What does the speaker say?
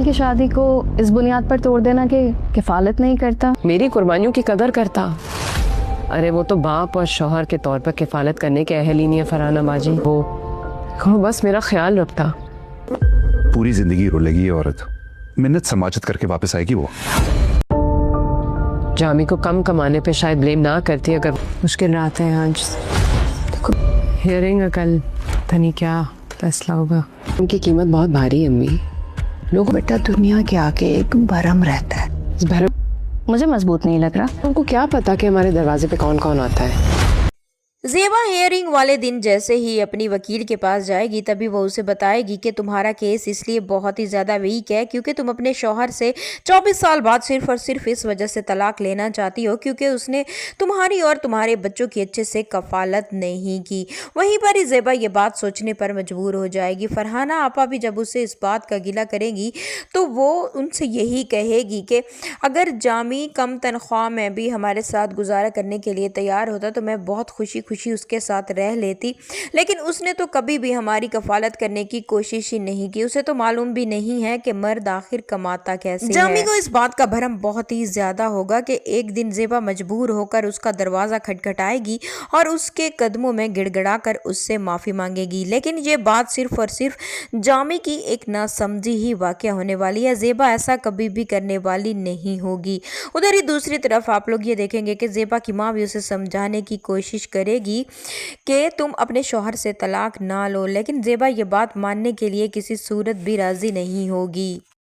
साल की शादी को इस बुनियाद पर तोड़ देना कि किफालत नहीं करता। मेरी कुर्बानियों की कदर करता। अरे वो तो बाप और शौहर के तौर पर किफालत करने के अहल ही नहीं है फरहाना बाजी। वो बस मेरा ख्याल रखता। पूरी जिंदगी रोलेगी ये औरत, मिन्नत समाजत करके वापस आएगी वो। जामी को कम कमाने पे शायद ब्लेम ना करती अगर मुश्किल रात है आज। हियरिंग कल तनी क्या फैसला होगा। उनकी कीमत बहुत भारी है अम्मी। लोग बेटा दुनिया के आगे एक भरम रहता है। इस भरम मुझे मजबूत नहीं लग रहा। उनको क्या पता कि हमारे दरवाजे पे कौन कौन आता है। ज़ेबा हियरिंग वाले दिन जैसे ही अपनी वकील के पास जाएगी तभी वो उसे बताएगी कि तुम्हारा केस इसलिए बहुत ही ज़्यादा वीक है क्योंकि तुम अपने शौहर से 24 साल बाद सिर्फ और सिर्फ इस वजह से तलाक लेना चाहती हो क्योंकि उसने तुम्हारी और तुम्हारे बच्चों की अच्छे से कफालत नहीं की। वहीं पर ही ज़ेबा ये बात सोचने पर मजबूर हो जाएगी। फरहाना आपा भी जब उसे इस बात का गिला करेंगी तो वो उनसे यही कहेगी कि अगर जामी कम तनख्वाह में भी हमारे साथ गुजारा करने के लिए तैयार होता तो मैं बहुत खुशी उसके साथ रह लेती, लेकिन उसने तो कभी भी हमारी कफालत करने की कोशिश ही नहीं की। उसे तो मालूम भी नहीं है कि मर्द आखिर कमाता कैसे है। जामी को इस बात का भरम बहुत ही ज्यादा होगा कि एक दिन ज़ेबा मजबूर होकर उसका दरवाजा खटखटाएगी और उसके कदमों में गिड़गिड़ा कर उससे माफी मांगेगी। लेकिन ये बात सिर्फ और सिर्फ जामी की एक नासमझी ही वाकया होने वाली है। ज़ेबा ऐसा कभी भी करने वाली नहीं होगी। उधर ही दूसरी तरफ आप लोग ये देखेंगे कि ज़ेबा की माँ भी उसे समझाने की कोशिश करेगी कि तुम अपने शौहर से तलाक ना लो, लेकिन ज़ेबा ये बात मानने के लिए किसी सूरत भी राजी नहीं होगी।